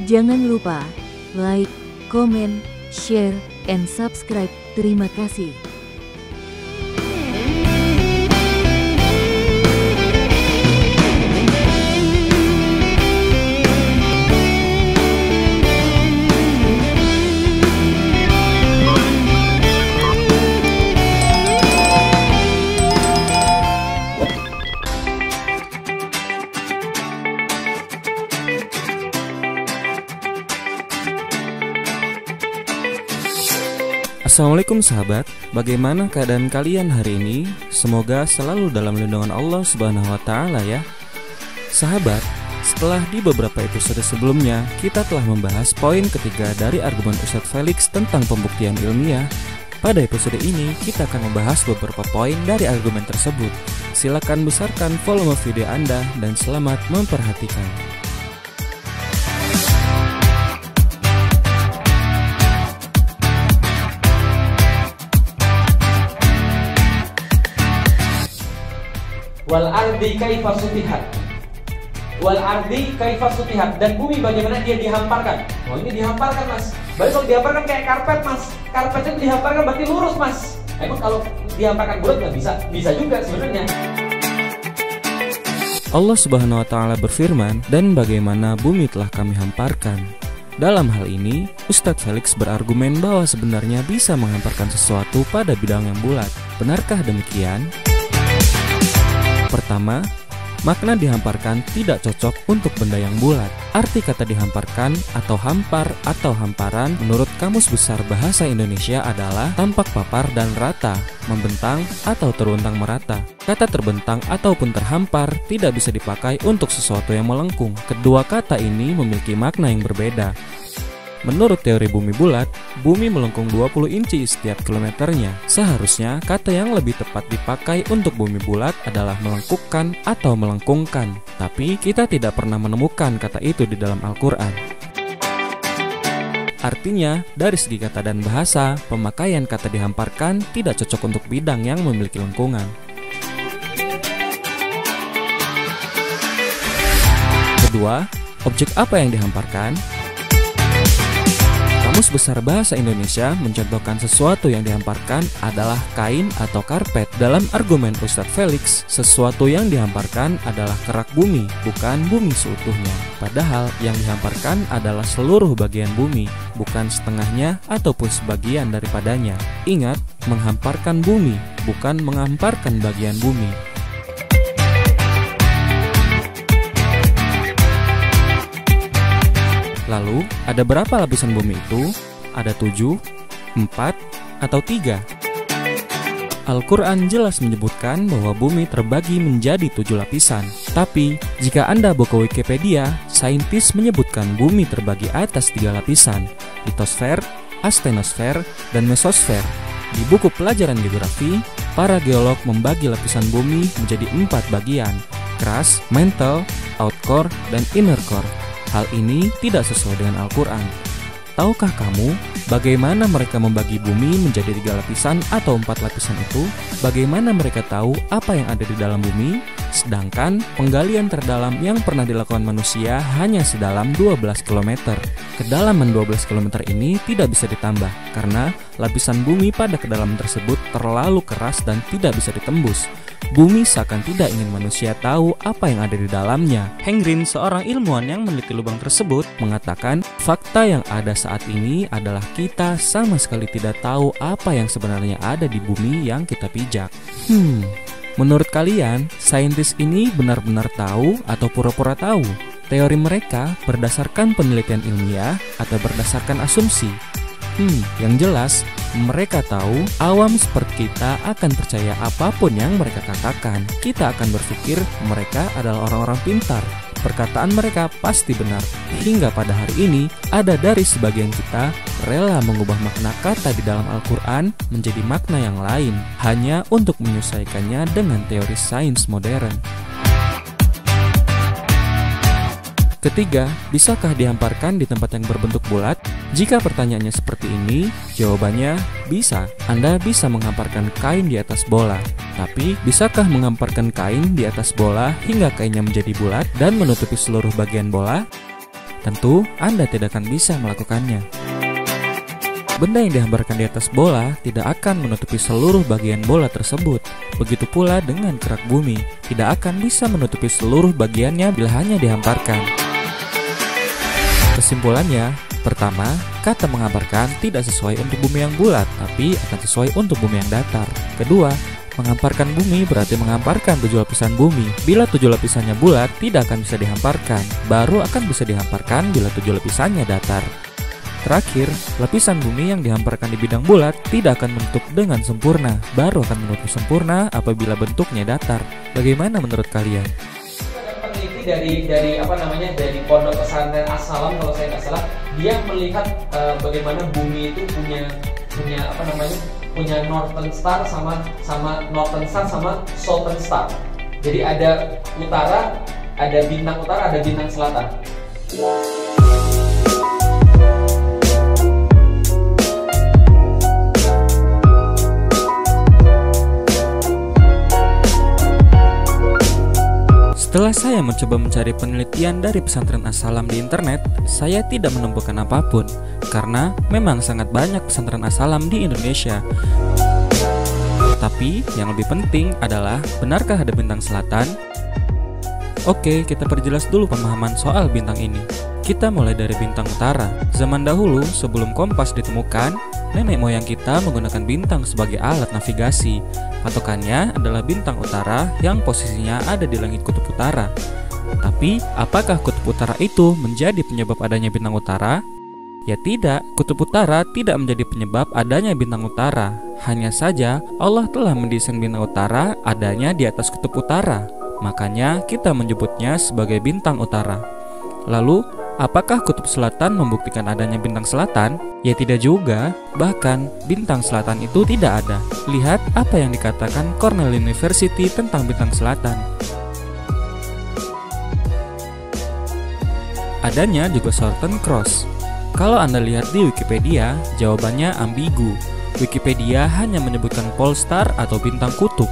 Jangan lupa like, comment, share, and subscribe. Terima kasih. Assalamualaikum sahabat, bagaimana keadaan kalian hari ini? Semoga selalu dalam lindungan Allah Subhanahu wa Ta'ala ya. Sahabat, setelah di beberapa episode sebelumnya kita telah membahas poin ketiga dari argumen Ustadz Felix tentang pembuktian ilmiah. Pada episode ini kita akan membahas beberapa poin dari argumen tersebut. Silakan besarkan volume video Anda dan selamat memperhatikan. Wal ardi kaifa sutihat. Wal ardi kaifa sutihat. Dan bumi bagaimana dia dihamparkan. Oh ini dihamparkan mas. Berarti kalau dihamparkan kayak karpet mas. Karpetnya dihamparkan berarti lurus mas. Emang kalau dihamparkan bulat nggak bisa? Bisa juga sebenarnya. Allah Subhanahu wa Ta'ala berfirman, dan bagaimana bumi telah kami hamparkan. Dalam hal ini, Ustadz Felix berargumen bahwa sebenarnya bisa menghamparkan sesuatu pada bidang yang bulat. Benarkah demikian? Pertama, makna dihamparkan tidak cocok untuk benda yang bulat. Arti kata dihamparkan atau hampar atau hamparan menurut Kamus Besar Bahasa Indonesia adalah tampak papar dan rata, membentang atau teruntang merata. Kata terbentang ataupun terhampar tidak bisa dipakai untuk sesuatu yang melengkung. Kedua kata ini memiliki makna yang berbeda. Menurut teori bumi bulat, bumi melengkung 20 inci setiap kilometernya. Seharusnya kata yang lebih tepat dipakai untuk bumi bulat adalah melengkungkan atau melengkungkan. Tapi kita tidak pernah menemukan kata itu di dalam Al-Quran. Artinya, dari segi kata dan bahasa, pemakaian kata dihamparkan tidak cocok untuk bidang yang memiliki lengkungan. Kedua, objek apa yang dihamparkan? Kamus Besar Bahasa Indonesia mencontohkan sesuatu yang dihamparkan adalah kain atau karpet. Dalam argumen Ustadz Felix, sesuatu yang dihamparkan adalah kerak bumi, bukan bumi seutuhnya. Padahal yang dihamparkan adalah seluruh bagian bumi, bukan setengahnya ataupun sebagian daripadanya. Ingat, menghamparkan bumi, bukan menghamparkan bagian bumi. Lalu, ada berapa lapisan bumi itu? Ada 7, 4, atau 3? Al-Quran jelas menyebutkan bahwa bumi terbagi menjadi 7 lapisan. Tapi, jika Anda buka Wikipedia, saintis menyebutkan bumi terbagi atas 3 lapisan, litosfer, astenosfer, dan mesosfer. Di buku pelajaran geografi, para geolog membagi lapisan bumi menjadi 4 bagian, crust, mantle, outcore, dan inner core. Hal ini tidak sesuai dengan Al-Quran. Tahukah kamu bagaimana mereka membagi bumi menjadi 3 lapisan atau 4 lapisan itu? Bagaimana mereka tahu apa yang ada di dalam bumi? Sedangkan penggalian terdalam yang pernah dilakukan manusia hanya sedalam 12 km. Kedalaman 12 km ini tidak bisa ditambah karena lapisan bumi pada kedalaman tersebut terlalu keras dan tidak bisa ditembus. Bumi seakan tidak ingin manusia tahu apa yang ada di dalamnya. Hengrin, seorang ilmuwan yang meneliti lubang tersebut, mengatakan fakta yang ada saat ini adalah kita sama sekali tidak tahu apa yang sebenarnya ada di bumi yang kita pijak. Menurut kalian, saintis ini benar-benar tahu atau pura-pura tahu? Teori mereka berdasarkan penelitian ilmiah atau berdasarkan asumsi? Yang jelas, mereka tahu awam seperti kita akan percaya apapun yang mereka katakan. Kita akan berpikir mereka adalah orang-orang pintar. Perkataan mereka pasti benar. Hingga pada hari ini, ada dari sebagian kita rela mengubah makna kata di dalam Al-Quran menjadi makna yang lain, hanya untuk menyesuaikannya dengan teori sains modern. Ketiga, bisakah dihamparkan di tempat yang berbentuk bulat? Jika pertanyaannya seperti ini, jawabannya bisa. Anda bisa menghamparkan kain di atas bola. Tapi, bisakah menghamparkan kain di atas bola hingga kainnya menjadi bulat dan menutupi seluruh bagian bola? tentu Anda tidak akan bisa melakukannya. Benda yang dihamparkan di atas bola tidak akan menutupi seluruh bagian bola tersebut. Begitu pula dengan kerak bumi, tidak akan bisa menutupi seluruh bagiannya bila hanya dihamparkan. Kesimpulannya, pertama, kata menghamparkan tidak sesuai untuk bumi yang bulat, tapi akan sesuai untuk bumi yang datar. Kedua, menghamparkan bumi berarti menghamparkan 7 lapisan bumi. Bila 7 lapisannya bulat, tidak akan bisa dihamparkan. Baru akan bisa dihamparkan bila 7 lapisannya datar. Terakhir, lapisan bumi yang dihamparkan di bidang bulat tidak akan menutup dengan sempurna, baru akan menutup sempurna apabila bentuknya datar. Bagaimana menurut kalian? Peneliti dari Pondok Pesantren As-Salam, kalau saya nggak salah, dia melihat bagaimana bumi itu punya Northern Star sama Northern Star sama Southern Star. Jadi ada utara, ada bintang utara, ada bintang selatan. Setelah saya mencoba mencari penelitian dari pesantren As-Salam di internet, saya tidak menemukan apapun, karena memang sangat banyak pesantren As-Salam di Indonesia. Tapi yang lebih penting adalah, benarkah ada bintang selatan? Oke, kita perjelas dulu pemahaman soal bintang ini. Kita mulai dari bintang utara. Zaman dahulu, sebelum kompas ditemukan, nenek moyang kita menggunakan bintang sebagai alat navigasi. Patokannya adalah bintang utara yang posisinya ada di langit kutub utara. Tapi, apakah kutub utara itu menjadi penyebab adanya bintang utara? Ya tidak, kutub utara tidak menjadi penyebab adanya bintang utara. Hanya saja, Allah telah mendesain bintang utara adanya di atas kutub utara. Makanya kita menyebutnya sebagai bintang utara. Lalu, apakah kutub selatan membuktikan adanya bintang selatan? Ya tidak juga, bahkan bintang selatan itu tidak ada. Lihat apa yang dikatakan Cornell University tentang bintang selatan. Adanya juga Southern Cross. Kalau Anda lihat di Wikipedia, jawabannya ambigu. Wikipedia hanya menyebutkan polestar atau bintang kutub,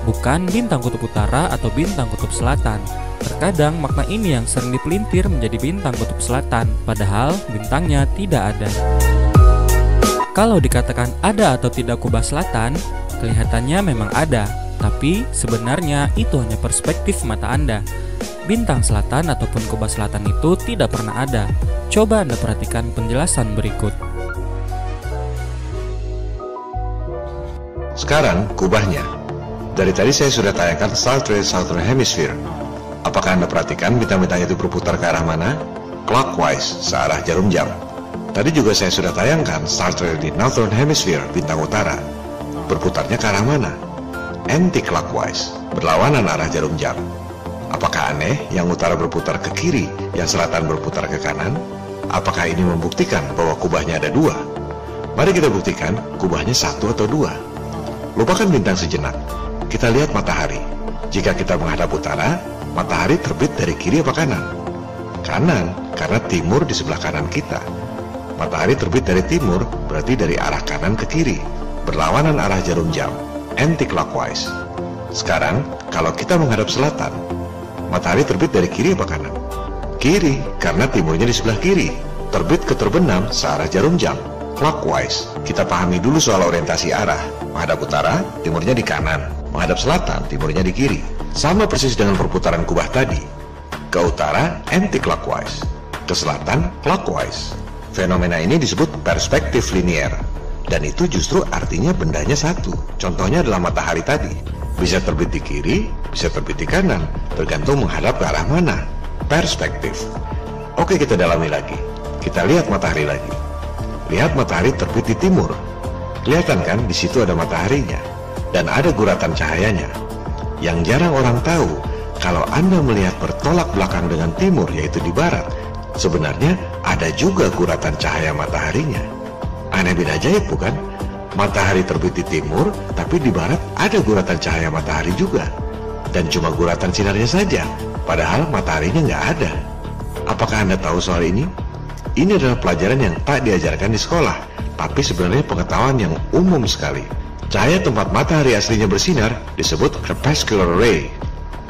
bukan bintang kutub utara atau bintang kutub selatan. Terkadang makna ini yang sering dipelintir menjadi bintang kutub selatan, padahal bintangnya tidak ada. Kalau dikatakan ada atau tidak kubah selatan, kelihatannya memang ada, tapi sebenarnya itu hanya perspektif mata Anda. Bintang selatan ataupun kubah selatan itu tidak pernah ada. Coba Anda perhatikan penjelasan berikut. Sekarang kubahnya. Dari tadi saya sudah tayangkan Star Trek Southern Hemisphere. Apakah Anda perhatikan bintang-bintang itu berputar ke arah mana? Clockwise, searah jarum jam. Tadi juga saya sudah tayangkan Star Trek di Northern Hemisphere, bintang utara. Berputarnya ke arah mana? Anti-clockwise, berlawanan arah jarum jam. Apakah aneh yang utara berputar ke kiri, yang selatan berputar ke kanan? Apakah ini membuktikan bahwa kubahnya ada dua? Mari kita buktikan kubahnya satu atau dua. Lupakan bintang sejenak. Kita lihat matahari. Jika kita menghadap utara, matahari terbit dari kiri apa kanan? Kanan, karena timur di sebelah kanan kita. Matahari terbit dari timur, berarti dari arah kanan ke kiri, berlawanan arah jarum jam, anti-clockwise. Sekarang, kalau kita menghadap selatan, matahari terbit dari kiri apa kanan? Kiri, karena timurnya di sebelah kiri, terbit ke terbenam searah jarum jam, clockwise. Kita pahami dulu soal orientasi arah. Menghadap utara, timurnya di kanan. Menghadap selatan, timurnya di kiri. Sama persis dengan perputaran kubah tadi. Ke utara, anti-clockwise. Ke selatan, clockwise. Fenomena ini disebut perspektif linier. Dan itu justru artinya bendanya satu. Contohnya adalah matahari tadi. Bisa terbit di kiri, bisa terbit di kanan, tergantung menghadap ke arah mana. Perspektif. Oke, kita dalami lagi. Kita lihat matahari lagi. Lihat matahari terbit di timur. Kelihatan kan di situ ada mataharinya dan ada guratan cahayanya. Yang jarang orang tahu, kalau Anda melihat bertolak belakang dengan timur, yaitu di barat, sebenarnya ada juga guratan cahaya mataharinya. Aneh bin ajaib bukan? Matahari terbit di timur, tapi di barat ada guratan cahaya matahari juga. Dan cuma guratan sinarnya saja, padahal mataharinya nggak ada. Apakah Anda tahu soal ini? Ini adalah pelajaran yang tak diajarkan di sekolah, tapi sebenarnya pengetahuan yang umum sekali. Cahaya tempat matahari aslinya bersinar disebut crepuscular ray.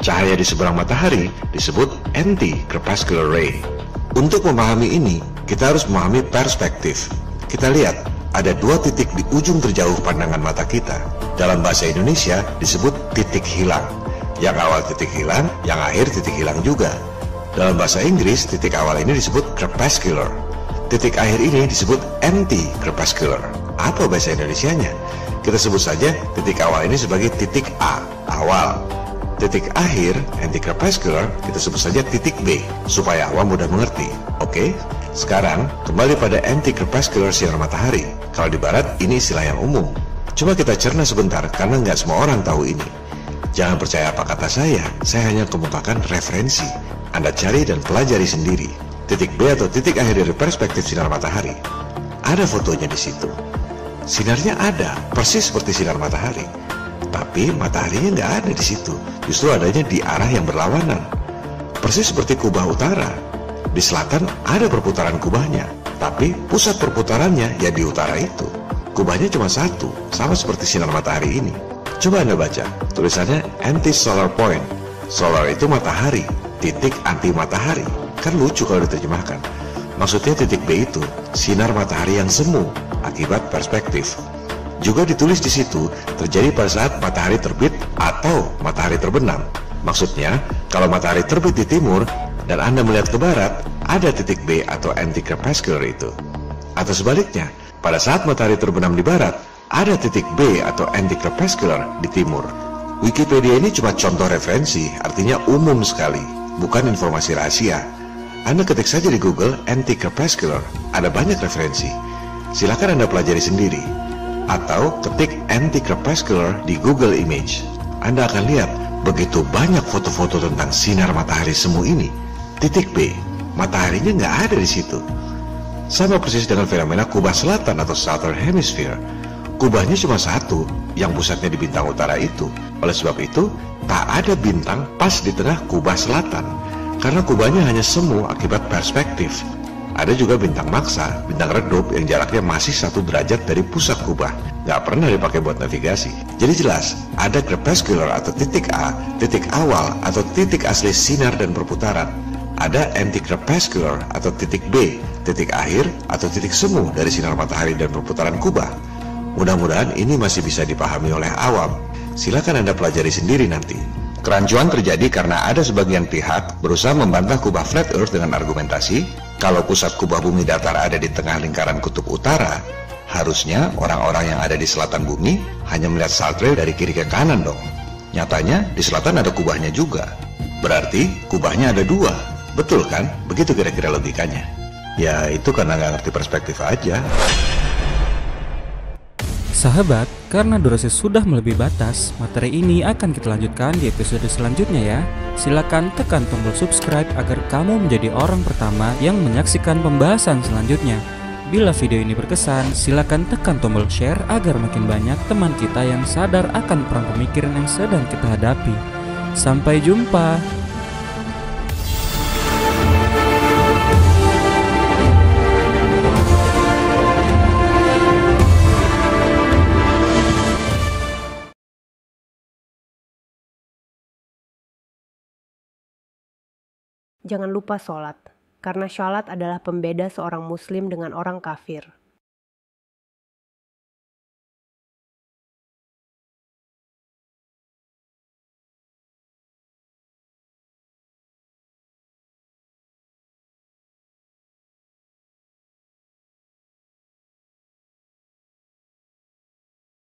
Cahaya di seberang matahari disebut anti-crepuscular ray. Untuk memahami ini, kita harus memahami perspektif. Kita lihat, ada dua titik di ujung terjauh pandangan mata kita. Dalam bahasa Indonesia disebut titik hilang. Yang awal titik hilang, yang akhir titik hilang juga. Dalam bahasa Inggris, titik awal ini disebut crepuscular. Titik akhir ini disebut anti-crepuscular. Apa bahasa Indonesianya? Kita sebut saja titik awal ini sebagai titik A, awal. Titik akhir, anti-crepuscular, kita sebut saja titik B, supaya awam mudah mengerti. Oke? Sekarang, kembali pada anti-crepuscular sinar matahari. Kalau di barat, ini istilah yang umum. Coba kita cerna sebentar, karena nggak semua orang tahu ini. Jangan percaya apa kata saya hanya kemukakan referensi. Anda cari dan pelajari sendiri. Titik B atau titik akhir dari perspektif sinar matahari. Ada fotonya di situ. Sinarnya ada, persis seperti sinar matahari. Tapi mataharinya nggak ada di situ. Justru adanya di arah yang berlawanan. Persis seperti kubah utara. Di selatan ada perputaran kubahnya, tapi pusat perputarannya ya di utara itu. Kubahnya cuma satu, sama seperti sinar matahari ini. Coba Anda baca, tulisannya anti-solar point. Solar itu matahari, titik anti matahari. Kan lucu kalau diterjemahkan. Maksudnya titik B itu sinar matahari yang semu akibat perspektif. Juga ditulis di situ terjadi pada saat matahari terbit atau matahari terbenam. Maksudnya, kalau matahari terbit di timur dan Anda melihat ke barat, ada titik B atau anti-crepuscular itu. Atau sebaliknya, pada saat matahari terbenam di barat, ada titik B atau anti-crepuscular di timur. Wikipedia ini cuma contoh referensi, artinya umum sekali, bukan informasi rahasia. Anda ketik saja di Google anti-crepuscular, ada banyak referensi. Silakan Anda pelajari sendiri. Atau ketik anti-crepuscular di Google Image. Anda akan lihat begitu banyak foto-foto tentang sinar matahari semu ini. Titik B, mataharinya nggak ada di situ. Sama persis dengan fenomena kubah selatan atau Southern Hemisphere. Kubahnya cuma satu, yang pusatnya di bintang utara itu. Oleh sebab itu, tak ada bintang pas di tengah kubah selatan. Karena kubahnya hanya semu akibat perspektif. Ada juga bintang maksa, bintang redup yang jaraknya masih 1 derajat dari pusat kubah. Nggak pernah dipakai buat navigasi. Jadi jelas, ada crepuscular atau titik A, titik awal atau titik asli sinar dan perputaran. Ada anti-crepuscular atau titik B, titik akhir atau titik semu dari sinar matahari dan perputaran kubah. Mudah-mudahan ini masih bisa dipahami oleh awam. Silakan Anda pelajari sendiri nanti. Kerancuan terjadi karena ada sebagian pihak berusaha membantah kubah flat earth dengan argumentasi kalau pusat kubah bumi datar ada di tengah lingkaran kutub utara, harusnya orang-orang yang ada di selatan bumi hanya melihat saltray dari kiri ke kanan dong. Nyatanya di selatan ada kubahnya juga. Berarti kubahnya ada 2. Betul kan? Begitu kira-kira logikanya. Ya itu karena nggak ngerti perspektif aja. Sahabat, karena durasi sudah melebihi batas, materi ini akan kita lanjutkan di episode selanjutnya ya. Silakan tekan tombol subscribe agar kamu menjadi orang pertama yang menyaksikan pembahasan selanjutnya. Bila video ini berkesan, silakan tekan tombol share agar makin banyak teman kita yang sadar akan perang pemikiran yang sedang kita hadapi. Sampai jumpa. Jangan lupa sholat, karena sholat adalah pembeda seorang muslim dengan orang kafir.